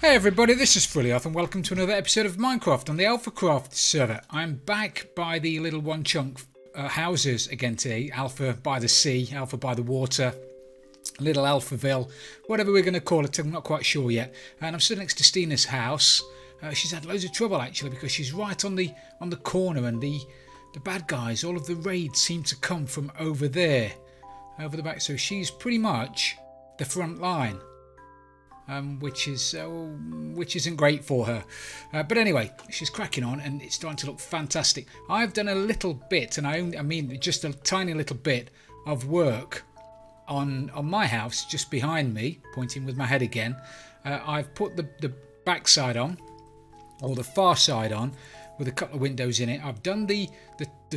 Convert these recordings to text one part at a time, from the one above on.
Hey everybody, this is Frilioth and welcome to another episode of Minecraft on the AlphaCraft server. I'm back by the little one chunk houses again today. Alpha by the sea, Alpha by the water, little Alphaville, whatever we're going to call it, I'm not quite sure yet. And I'm stood next to Stina's house. She's had loads of trouble actually because she's right on the corner, and the bad guys, all of the raids seem to come from over there, over the back. So she's pretty much the front line. Which isn't great for her, but anyway, she's cracking on and it's starting to look fantastic. I've done a little bit, and I mean just a tiny little bit of work on my house just behind me, pointing with my head again. I've put the back side on, or the far side on, with a couple of windows in it. I've done the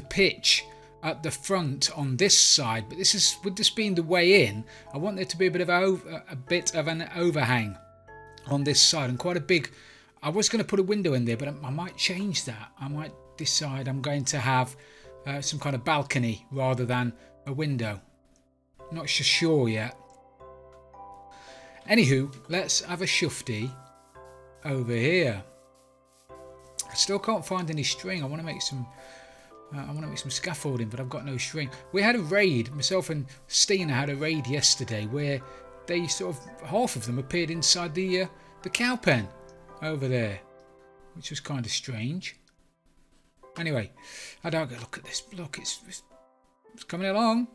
pitch at the front on this side, but with this being the way in, I want there to be a bit of an overhang on this side, and quite a big. I was going to put a window in there, but I might change that. I might decide I'm going to have some kind of balcony rather than a window. Not sure yet. Anywho, let's have a shufty over here. I still can't find any string. I want to make some scaffolding, but I've got no string. We had a raid, myself and Stina had a raid yesterday where they sort of, half of them appeared inside the cow pen over there, which was kind of strange. Anyway, I don't go, look at this. Look, it's coming along.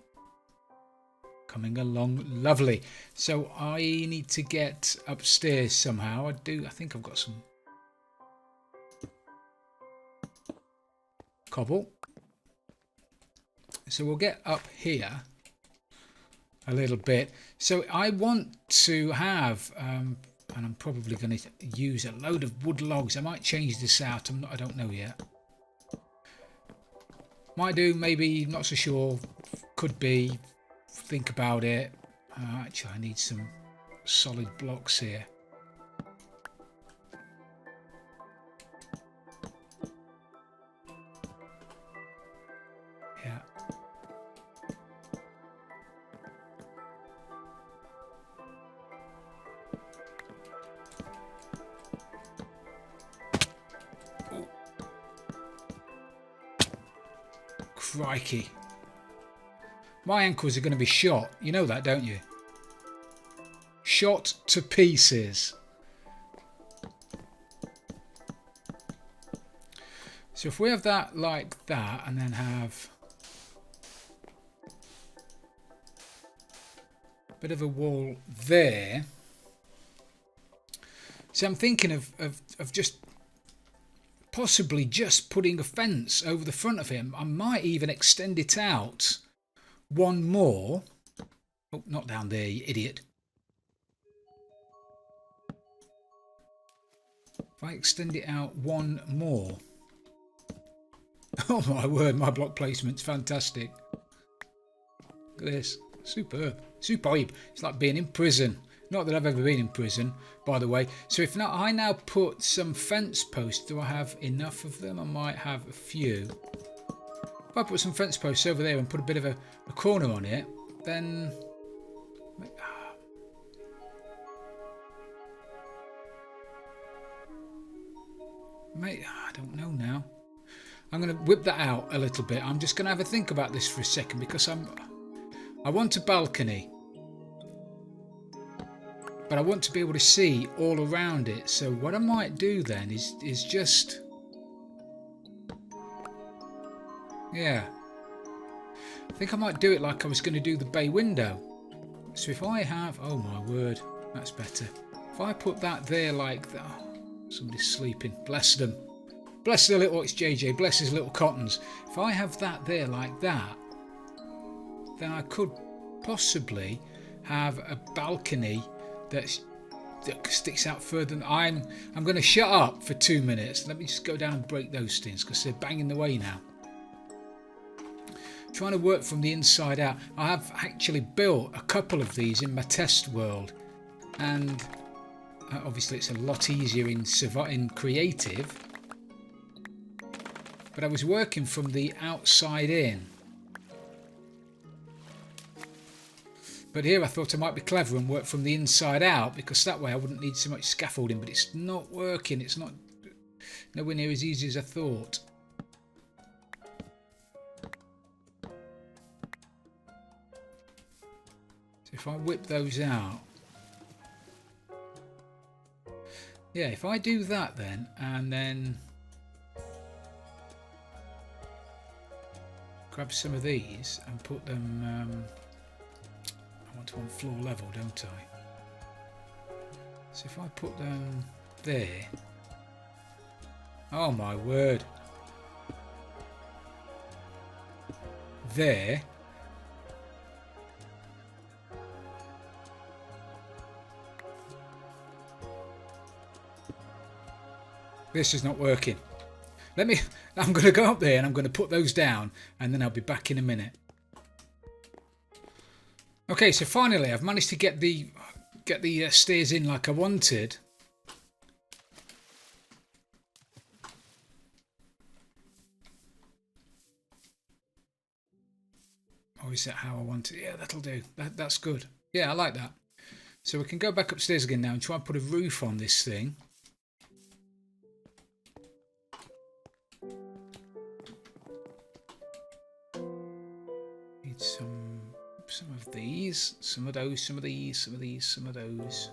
Coming along lovely. So I need to get upstairs somehow. I think I've got some cobble. So we'll get up here a little bit. So I want to have, and I'm probably going to use a load of wood logs. I might change this out. I don't know yet. Might do, maybe, not so sure. Could be. Think about it. Actually, I need some solid blocks here. Yeah. Crikey. My ankles are going to be shot. You know that, don't you? Shot to pieces. So if we have that like that, and then have a bit of a wall there. So I'm thinking of just possibly just putting a fence over the front of him. I might even extend it out one more. Oh, not down there, you idiot. If I extend it out one more. Oh my word, my block placement's fantastic. Look at this. Superb. Superb. It's like being in prison. Not that I've ever been in prison, by the way. So if not, I now put some fence posts. Do I have enough of them? I might have a few. If I put some fence posts over there and put a bit of a corner on it, then mate, I don't know now. I'm going to whip that out a little bit. I'm just going to have a think about this for a second, because I want a balcony, but I want to be able to see all around it. So what I might do then is just, yeah, I think I might do it like I was going to do the bay window. So if I have, oh my word, that's better. If I put that there like that, oh, somebody's sleeping, bless them. Bless the little, it's JJ, bless his little cottons. If I have that there like that, then I could possibly have a balcony that sticks out further than I'm going to shut up for 2 minutes. Let me just go down and break those things because they're banging the way now. Trying to work from the inside out. I have actually built a couple of these in my test world, and obviously it's a lot easier in creative, but I was working from the outside in. But here I thought I might be clever and work from the inside out, because that way I wouldn't need so much scaffolding, but it's not working. It's not nowhere near as easy as I thought. So if I whip those out, yeah, if I do that then, and then grab some of these and put them, I want them on floor level, don't I? So if I put them there, oh my word, there, this is not working. I'm going to go up there and I'm going to put those down, and then I'll be back in a minute. Okay, so finally I've managed to get the stairs in like I wanted. Or is that how I want it? Yeah, that'll do. That's good. Yeah, I like that. So we can go back upstairs again now and try and put a roof on this thing. Need some of these, some of those, some of these, some of these, some of those.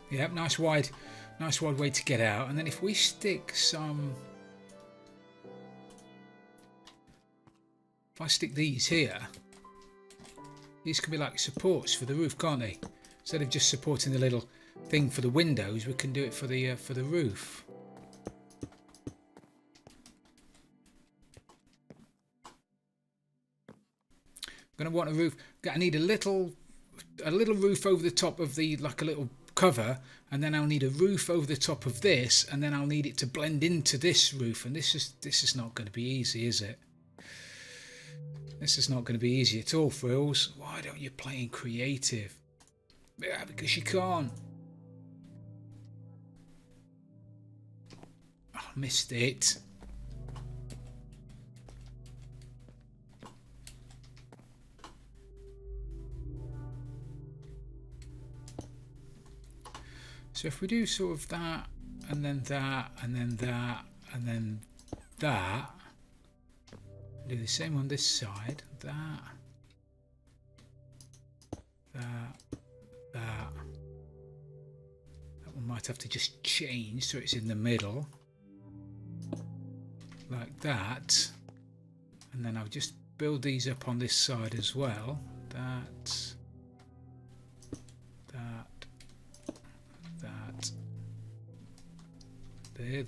Yep, nice wide way to get out. And then if we stick some, if I stick these here, these can be like supports for the roof, can't they? Instead of just supporting the little thing for the windows, we can do it for the roof. I'm gonna want a roof. I need a little roof over the top of the, like a little cover, and then I'll need a roof over the top of this, and then I'll need it to blend into this roof, and this is not going to be easy, is it? This is not going to be easy at all, Frills. Why don't you play in creative? Yeah, because you can't. Oh, missed it. So if we do sort of that, and then that, and then that, and then that, do the same on this side, that, that one might have to just change so it's in the middle, like that, and then I'll just build these up on this side as well, that,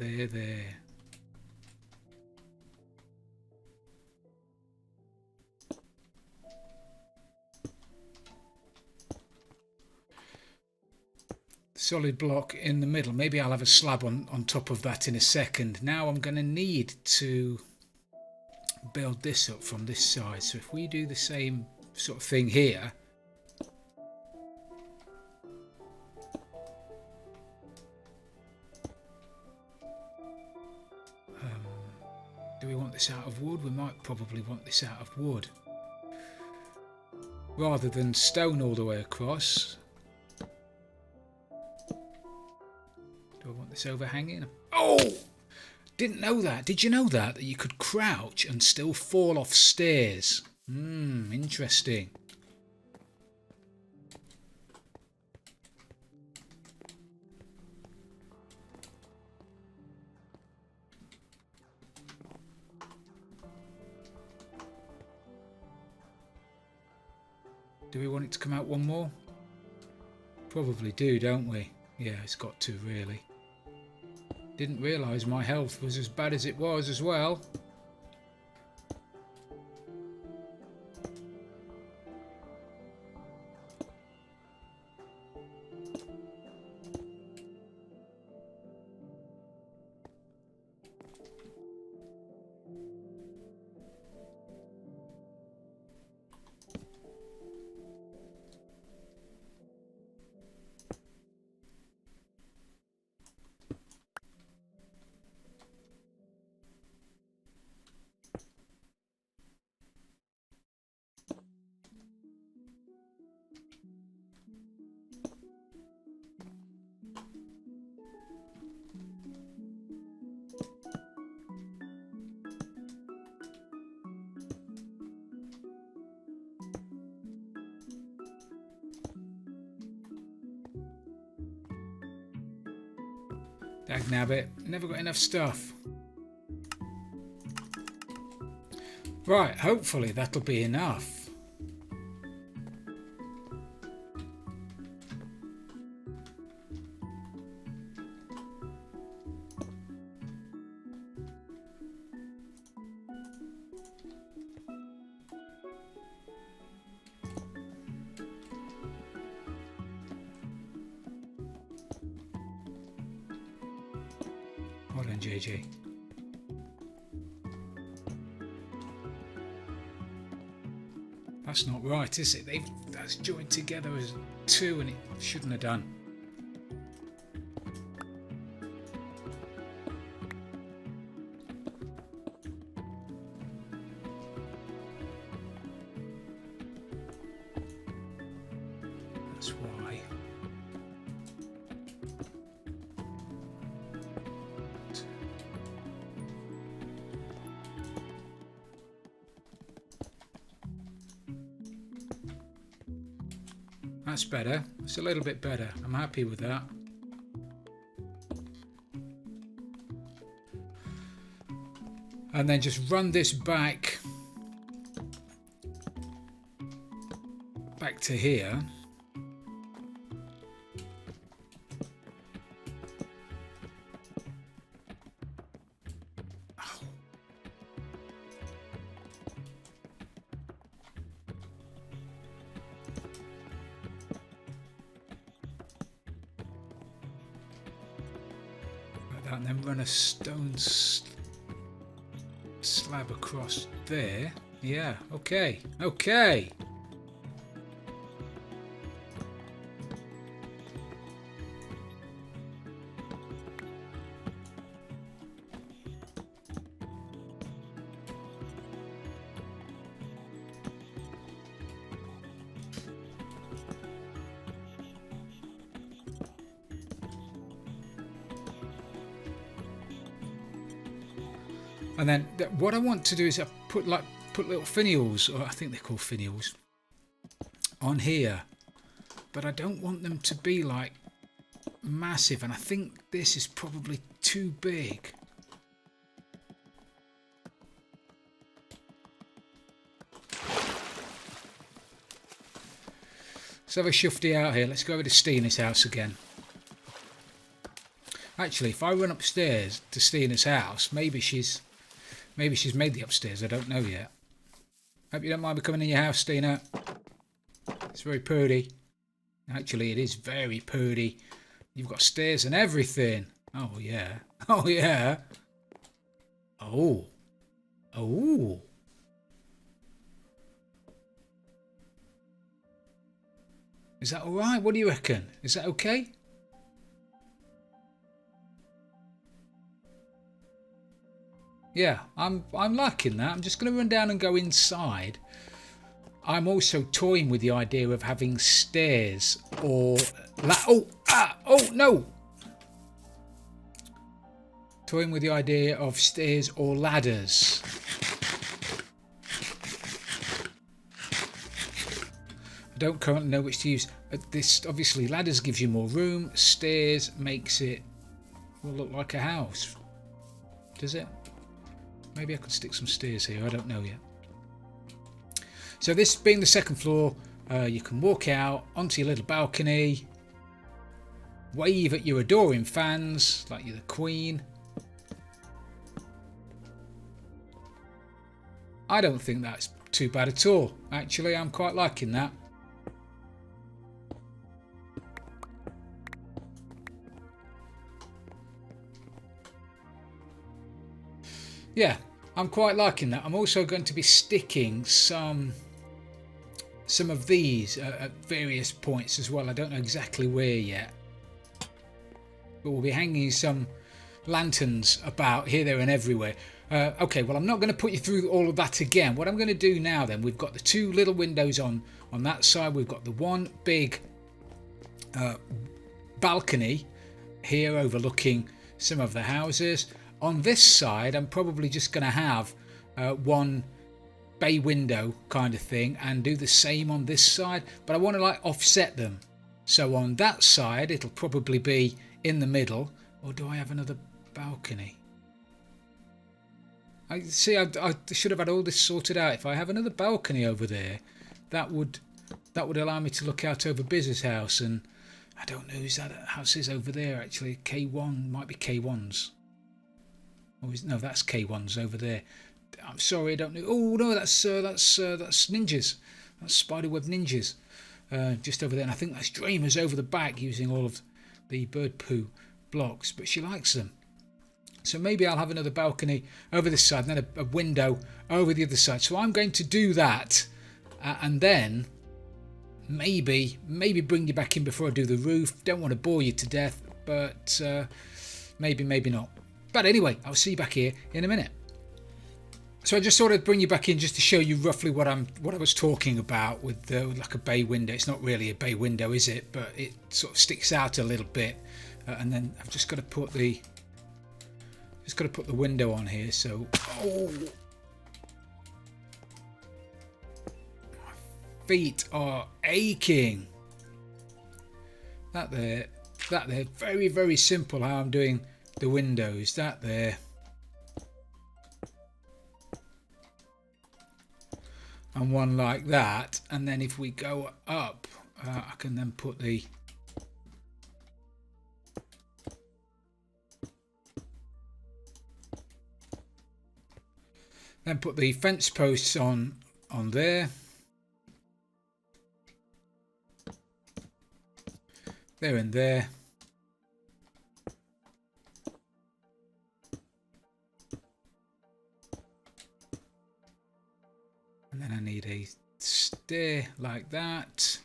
there. Solid block in the middle. Maybe I'll have a slab on top of that in a second. Now I'm going to need to build this up from this side. So if we do the same sort of thing here, do we want this out of wood? We might probably want this out of wood rather than stone all the way across. Do I want this overhanging? Oh! Didn't know that. Did you know that? That you could crouch and still fall off stairs. Interesting. Do we want it to come out one more? Probably do, don't we? Yeah, it's got to, really. Didn't realise my health was as bad as it was as well. Dagnabbit, never got enough stuff. Right, hopefully that'll be enough. Hold on, JJ. That's not right, is it? That's joined together as two and it shouldn't have done. That's why. That's better. It's a little bit better. I'm happy with that. And then just run this back to here. And then run a stone slab across there. Yeah, okay, okay. And then what I want to do is put little finials, or I think they're called finials, on here. But I don't want them to be like massive, and I think this is probably too big. Let's have a shufty out here. Let's go over to Stina's house again. Actually, if I run upstairs to Stina's house, maybe she's made the upstairs. I don't know yet. Hope you don't mind me coming in your house, Stina. It's very pretty. Actually, it is very pretty. You've got stairs and everything. Oh, yeah. Oh, yeah. Oh. Oh. Is that all right? What do you reckon? Is that okay? Yeah, I'm liking that. I'm just going to run down and go inside. I'm also toying with the idea of having stairs or... oh, no! Toying with the idea of stairs or ladders. I don't currently know which to use. This, obviously, ladders gives you more room. Stairs makes it look like a house. Does it? Maybe I could stick some stairs here, I don't know yet. So this being the second floor, you can walk out onto your little balcony, wave at your adoring fans like you're the Queen. I don't think that's too bad at all. Actually, I'm quite liking that. Yeah, I'm quite liking that. I'm also going to be sticking some of these at various points as well. I don't know exactly where yet. But we'll be hanging some lanterns about here, there and everywhere. Okay, well, I'm not going to put you through all of that again. What I'm going to do now then, we've got the two little windows on that side. We've got the one big balcony here overlooking some of the houses. On this side, I'm probably just going to have one bay window kind of thing and do the same on this side, but I want to like offset them. So on that side, it'll probably be in the middle, Or do I have another balcony? I see. I should have had all this sorted out. If I have another balcony over there, that would allow me to look out over Business House. And I don't know whose that house is over there. Actually, K1 might be K1's. Or no, that's K1's over there. I'm sorry, I don't know. Oh no, that's ninjas. That's spiderweb ninjas. Just over there. And I think that's Dreamers over the back using all of the bird poo blocks. But she likes them. So maybe I'll have another balcony over this side and then a window over the other side. So I'm going to do that and then maybe bring you back in before I do the roof. Don't want to bore you to death, but maybe not. But anyway, I'll see you back here in a minute. So I just thought I'd bring you back in just to show you roughly what I was talking about with like a bay window. It's not really a bay window, is it? But it sort of sticks out a little bit. And then I've just got to put the window on here. So my feet are aching. That there. Very, very simple how I'm doing the windows. That there. And one like that, and then if we go up, I can then put the fence posts on there. There and there. And then I need a stair like that,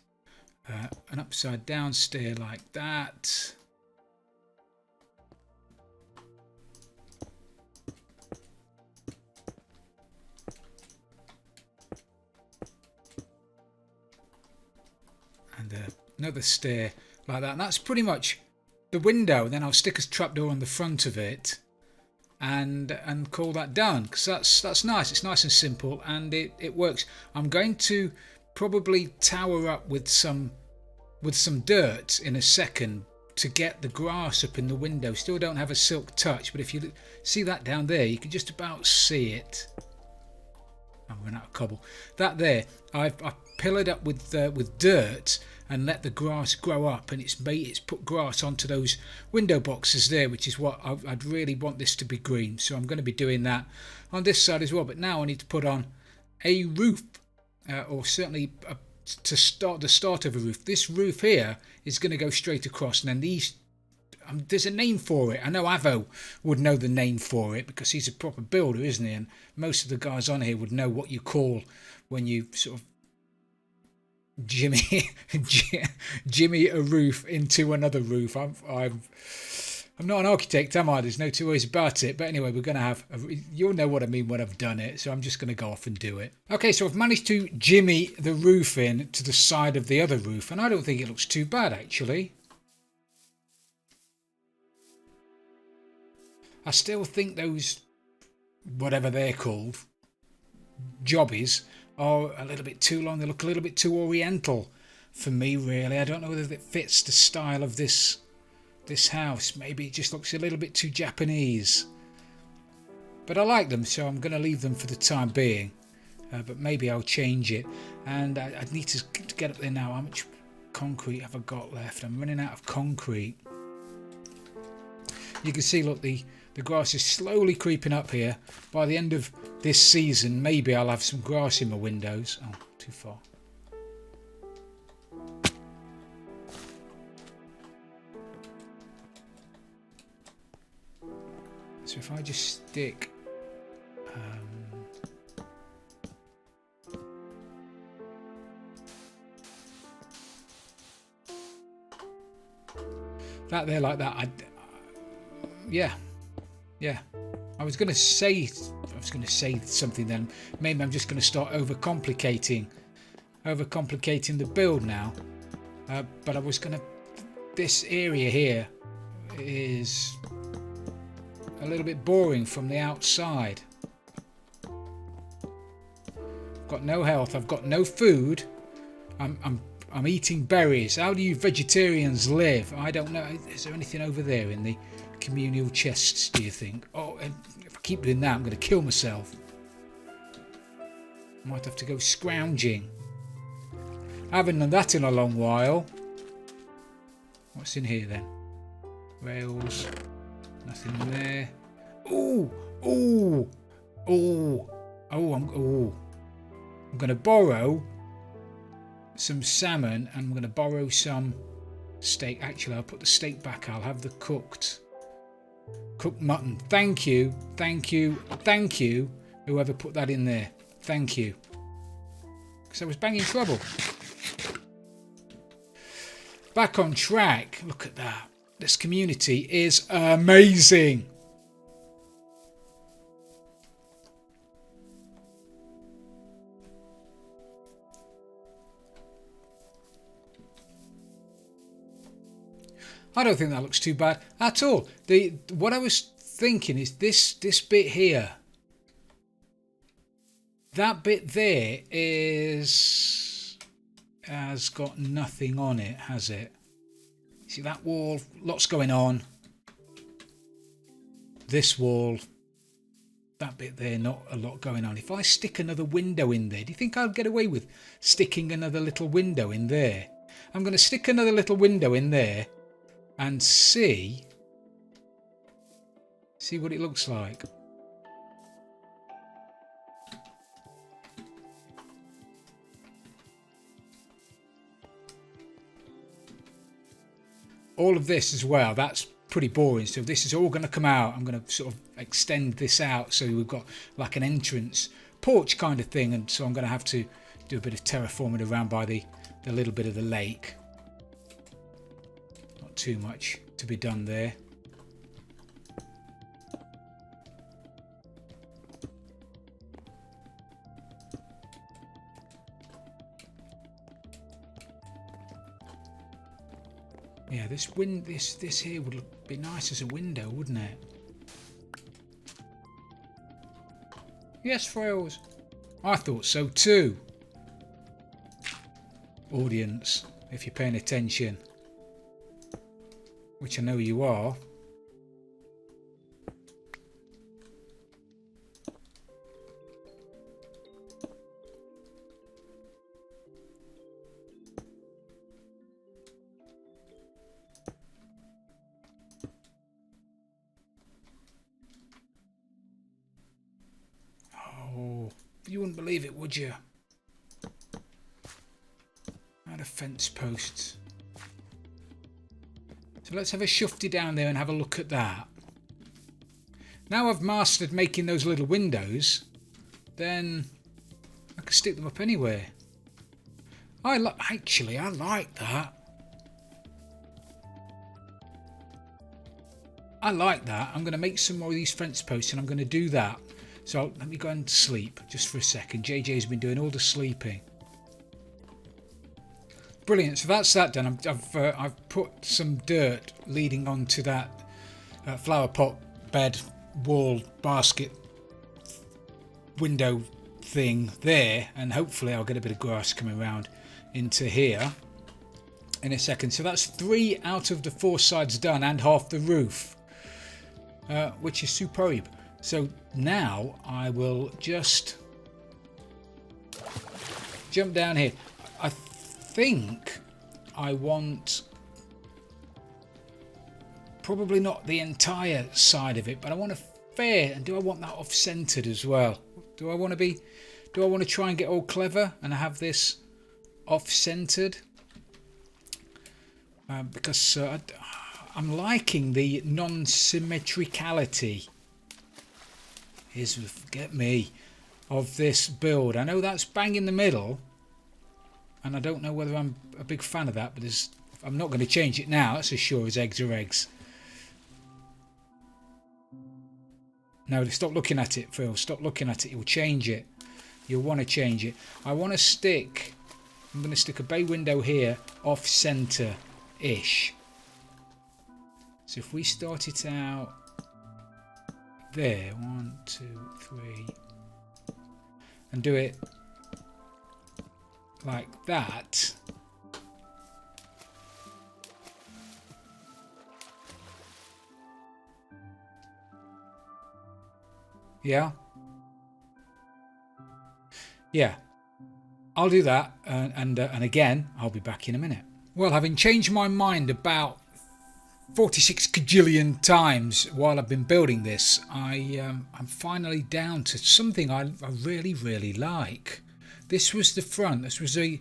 an upside down stair like that. And another stair like that. And that's pretty much the window. Then I'll stick a trapdoor on the front of it. And call that done, because that's nice. It's nice and simple, and it works. I'm going to probably tower up with some dirt in a second to get the grass up in the window. Still don't have a silk touch, but if you see that down there, you can just about see it. I'm running out of cobble. That there, I've pillared up with dirt and let the grass grow up, and it's put grass onto those window boxes there, which is what I'd really want this to be green. So I'm going to be doing that on this side as well. But now I need to put on a roof, or certainly to start the start of a roof. This roof here is going to go straight across, and then these. There's a name for it. I know Avo would know the name for it because he's a proper builder, isn't he? And most of the guys on here would know what you call when you sort of jimmy a roof into another roof. I'm not an architect, am I? There's no two ways about it. But anyway, we're going to have you'll know what I mean when I've done it. So I'm just going to go off and do it. Okay, so I've managed to jimmy the roof in to the side of the other roof, and I don't think it looks too bad actually. I still think those, whatever they're called, jobbies, are a little bit too long. They look a little bit too oriental for me, really. I don't know whether it fits the style of this house. Maybe it just looks a little bit too Japanese. But I like them, so I'm going to leave them for the time being. But maybe I'll change it. And I need to get up there now. How much concrete have I got left? I'm running out of concrete. You can see, look, the grass is slowly creeping up here. By the end of this season, maybe I'll have some grass in my windows. Oh, too far. So if I just stick... that there like that, yeah. I was going to say something then. Maybe I'm just going to start overcomplicating the build now. But I was going to. This area here is a little bit boring from the outside. I've got no health. I've got no food. I'm I'm eating berries. How do you vegetarians live? I don't know. Is there anything over there in the communal chests, do you think? Oh, if I keep doing that, I'm going to kill myself. Might have to go scrounging. I haven't done that in a long while. What's in here then? Rails. Nothing there. Ooh! Ooh! Ooh! Oh, I'm going to borrow some salmon, and I'm going to borrow some steak. Actually, I'll put the steak back. I'll have the cooked mutton. Thank you, thank you, thank you, whoever put that in there. Thank you. Because I was banging trouble. Back on track. Look at that. This community is amazing. I don't think that looks too bad at all. What I was thinking is this bit here. That bit there has got nothing on it, has it? See that wall? Lots going on. This wall, that bit there, not a lot going on. If I stick another window in there, do you think I'll get away with sticking another little window in there? I'm going to stick another little window in there and see what it looks like. All of this as well, that's pretty boring. So this is all going to come out. I'm going to sort of extend this out so we've got like an entrance porch kind of thing, and so I'm going to have to do a bit of terraforming around by the little bit of the lake. Not too much to be done there. Yeah, this here would be nice as a window, wouldn't it? Yes, Frails. I thought so too. Audience, if you're paying attention, which I know you are. You wouldn't believe it, would you? Out of fence posts. So let's have a shufty down there and have a look at that. Now I've mastered making those little windows, then I can stick them up anywhere. Actually, I like that. I like that. I'm going to make some more of these fence posts, and I'm going to do that. So let me go and sleep just for a second. JJ's been doing all the sleeping. Brilliant. So that's that done. I've put some dirt leading onto that flower pot bed wall basket window thing there, and hopefully I'll get a bit of grass coming around into here in a second. So that's 3 out of the 4 sides done, and half the roof, which is superb. So now I will just jump down here. I think I want probably not the entire side of it, but I want a fair, and do I want that off-centered as well? Do I want to try and get all clever and have this off-centered? Because I'm liking the non-symmetricality. Forget me, of this build. I know that's bang in the middle, and I don't know whether I'm a big fan of that, but I'm not going to change it now. That's as sure as eggs are eggs. No, stop looking at it, Phil. Stop looking at it. You'll change it. You'll want to change it. I'm going to stick a bay window here off centre-ish. So if we start it out there, 1, 2, 3, and do it like that, Yeah. Yeah. I'll do that, and again, I'll be back in a minute. Well, having changed my mind about 46 kajillion times while I've been building this, I'm finally down to something I really, really like. This was the front. This was the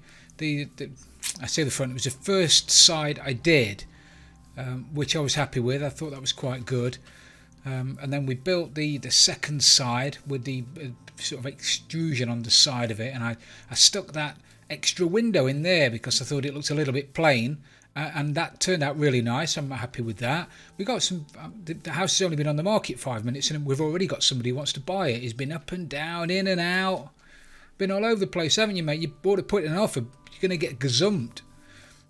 I say the front. It was the first side I did, which I was happy with. I thought that was quite good. And then we built the second side with the sort of extrusion on the side of it, and I stuck that extra window in there because I thought it looked a little bit plain, and that turned out really nice. I'm happy with that. We got some. The house has only been on the market 5 minutes, and we've already got somebody who wants to buy it. He's been up and down, in and out, been all over the place, haven't you, mate? You ought to put in an offer. You're going to get gazumped.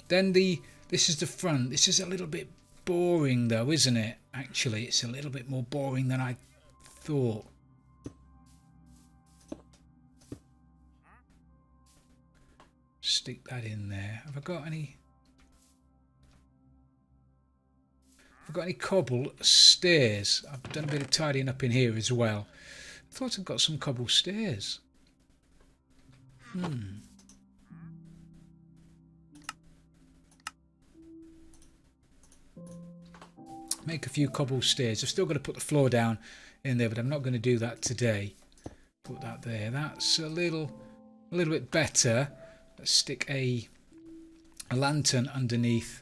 Then this is the front. This is a little bit boring though, isn't it? Actually, it's a little bit more boring than I thought. Stick that in there. Have I got any cobble stairs? I've done a bit of tidying up in here as well. I thought I'd got some cobble stairs. Make a few cobble stairs. I've still got to put the floor down in there, but I'm not going to do that today. Put that there. That's a little bit better. Let's stick a lantern underneath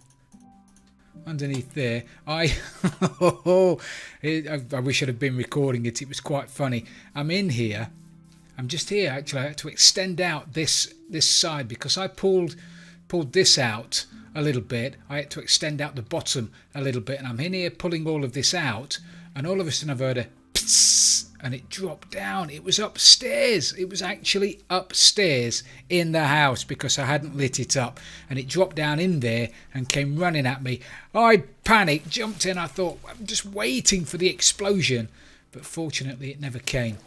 there. I wish I'd have been recording it. It was quite funny. I'm in here. I'm just here actually. I had to extend out this side because I pulled this out a little bit. I had to extend out the bottom a little bit, and I'm in here pulling all of this out, and all of a sudden I've heard a psss, and it dropped down. It was upstairs. It was actually upstairs in the house because I hadn't lit it up, and it dropped down in there and came running at me. I panicked, jumped in. I thought, I'm just waiting for the explosion, but fortunately it never came,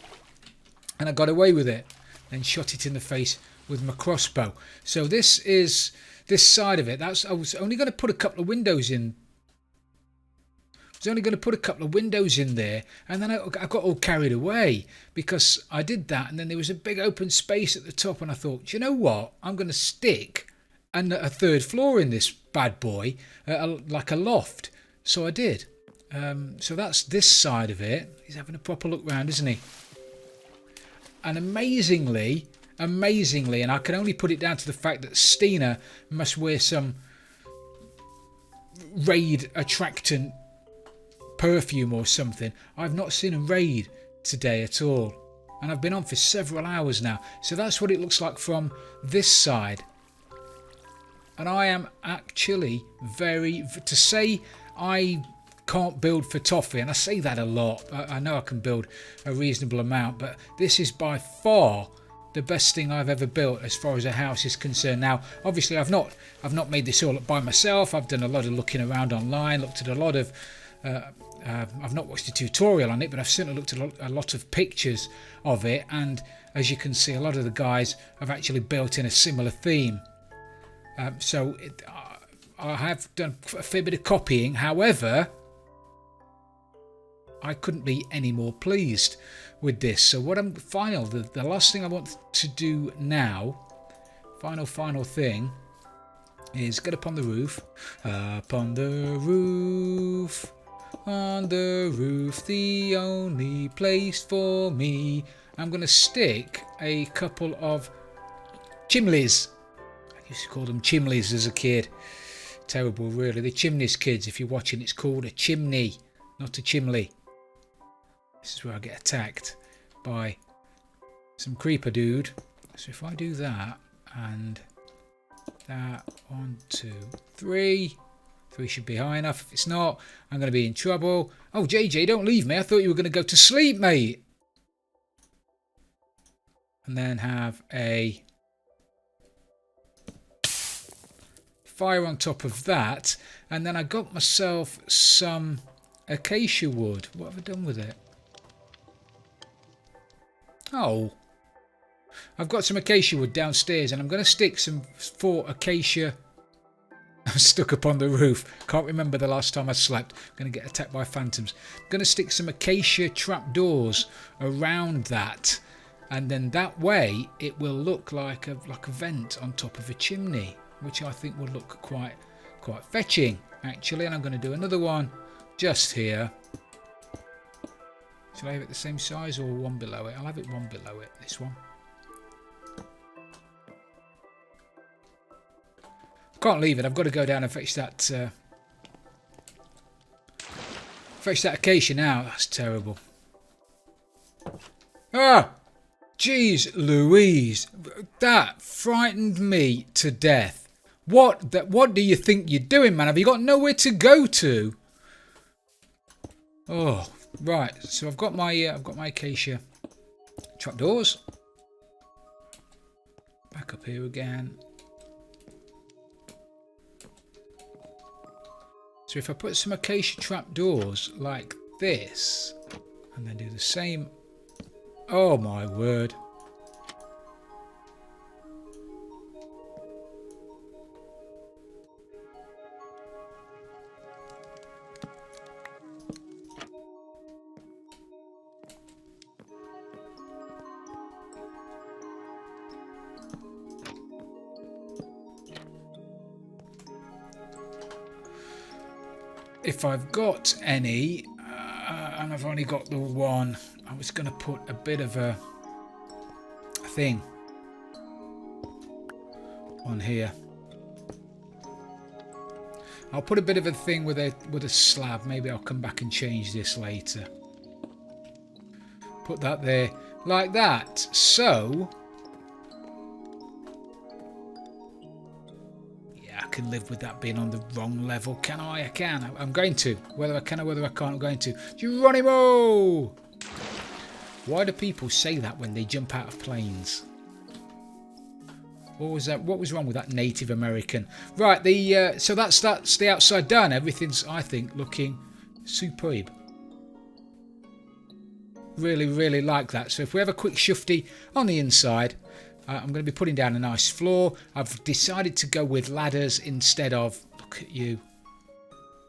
and I got away with it. Then shot it in the face with my crossbow. So this is this side of it. I was only going to put a couple of windows in. I was only going to put a couple of windows in there, and then I got all carried away because I did that, and then there was a big open space at the top, and I thought, you know what? I'm going to stick a third floor in this bad boy, like a loft. So I did. So that's this side of it. He's having a proper look round, isn't he? And amazingly, and I can only put it down to the fact that Stina must wear some raid attractant perfume or something. I've not seen a raid today at all, and I've been on for several hours now. So that's what it looks like from this side, and I am actually to say I can't build for toffee, and I say that a lot. I know I can build a reasonable amount, but this is by far the best thing I've ever built as far as a house is concerned. Now, obviously, I've not made this all up by myself. I've done a lot of looking around online, looked at a lot of. I've not watched a tutorial on it, but I've certainly looked at a lot of pictures of it, and as you can see, a lot of the guys have actually built in a similar theme. I have done a fair bit of copying. However, I couldn't be any more pleased with this. So what I'm the last thing I want to do now, final thing, is get up on the roof. Up on the roof, on the roof, the only place for me. I'm going to stick a couple of chimneys. I used to call them chimneys as a kid. Terrible, really. The chimneys, kids. If you're watching, it's called a chimney, not a chimney. This is where I get attacked by some creeper dude. So if I do that and that, 1, 2, 3. 3 should be high enough. If it's not, I'm going to be in trouble. Oh, JJ, don't leave me. I thought you were going to go to sleep, mate. And then have a fire on top of that. And then I got myself some acacia wood. What have I done with it? Oh, I've got some acacia wood downstairs, and I'm going to stick some 4 acacia I'm stuck up on the roof. Can't remember the last time I slept. I'm going to get attacked by phantoms. I'm going to stick some acacia trapdoors around that. And then that way it will look like a vent on top of a chimney, which I think will look quite fetching, actually. And I'm going to do another one just here. Should I have it the same size or one below it? I'll have it one below it, this one. Can't leave it. I've got to go down and fetch that acacia now. That's terrible. Ah! Jeez Louise. That frightened me to death. What do you think you're doing, man? Have you got nowhere to go to? Oh, right. So I've got my acacia trapdoors. Back up here again. So if I put some acacia trapdoors like this, and then do the same, oh my word. If I've got any, and I've only got the one, I was going to put a bit of a thing on here. I'll put a bit of a thing with a slab. Maybe I'll come back and change this later. Put that there like that. So I can live with that being on the wrong level, can I? I can. I'm going to. Whether I can or whether I can't, I'm going to. Geronimo! Why do people say that when they jump out of planes? What was that? What was wrong with that Native American? Right, so that's the outside done. Everything's, I think, looking superb. Really, really like that. So if we have a quick shufty on the inside, I'm going to be putting down a nice floor. I've decided to go with ladders instead of... Look at you.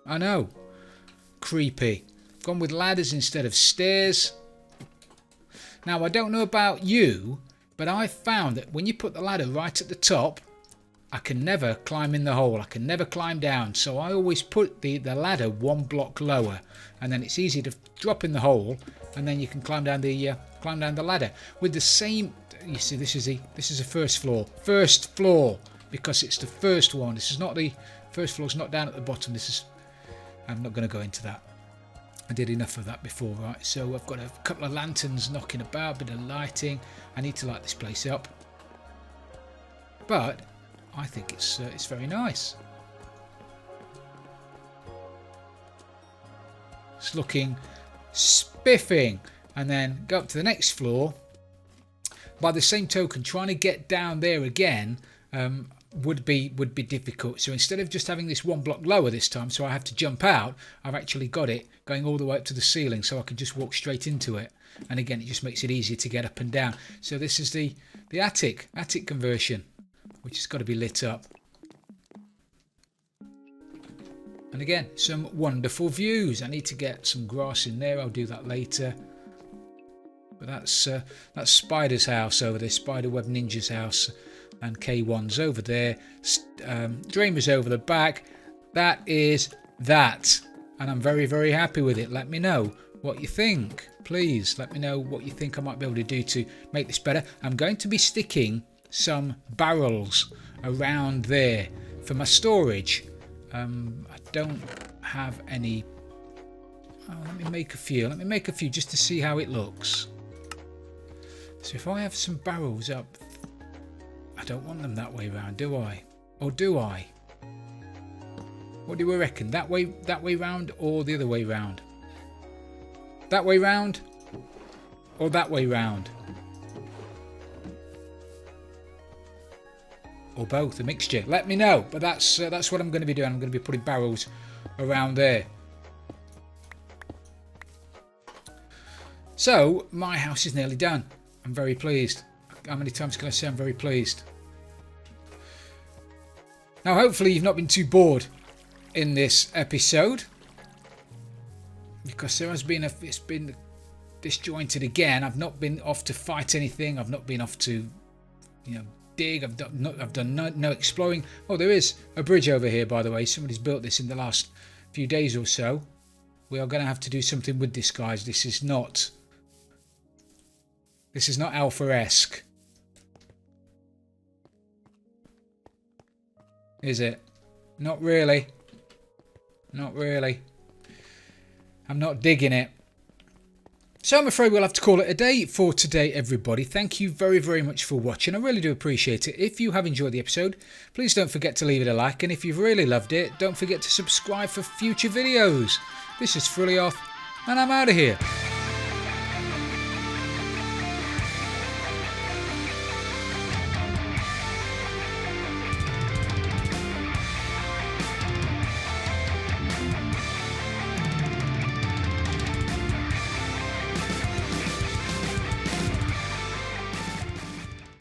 I know. Creepy. I've gone with ladders instead of stairs. Now, I don't know about you, but I found that when you put the ladder right at the top, I can never climb in the hole. I can never climb down. So I always put the ladder one block lower, and then it's easy to drop in the hole, and then you can climb down the ladder with the same. You see, this is a first floor because it's the first one. This is not the first floor. It's not down at the bottom. I'm not going to go into that. I did enough of that before, right? So I've got a couple of lanterns knocking about, a bit of lighting. I need to light this place up, but I think it's very nice. It's looking spiffing, and then go up to the next floor. By the same token, trying to get down there again would be difficult. So instead of just having this one block lower this time, so I have to jump out, I've actually got it going all the way up to the ceiling, so I can just walk straight into it. And again, it just makes it easier to get up and down. So this is the attic conversion, which has got to be lit up. And again, some wonderful views. I need to get some grass in there. I'll do that later. But that's Spider's house over there, Spiderweb Ninja's house, and K1's over there. Dreamer's over the back. That is that, and I'm very, very happy with it. Let me know what you think. Please let me know what you think I might be able to do to make this better. I'm going to be sticking some barrels around there for my storage. I don't have any. Let me make a few. Let me make a few just to see how it looks. So if I have some barrels up, I don't want them that way round, do I? Or do I? What do we reckon? That way round, or the other way round? That way round, or that way round? Or both, a mixture. Let me know. But that's what I'm going to be doing. I'm going to be putting barrels around there. So my house is nearly done. I'm very pleased. How many times can I say I'm very pleased? Now, hopefully you've not been too bored in this episode, because there has been it's been disjointed again. I've not been off to fight anything. I've not been off to, dig. I've done no exploring. Oh, there is a bridge over here, by the way. Somebody's built this in the last few days or so. We are going to have to do something with this, guys. This is not Alpha-esque, is it? Not really. Not really. I'm not digging it. So I'm afraid we'll have to call it a day for today, everybody. Thank you very, very much for watching. I really do appreciate it. If you have enjoyed the episode, please don't forget to leave it a like. And if you've really loved it, don't forget to subscribe for future videos. This is Frilioth, and I'm out of here.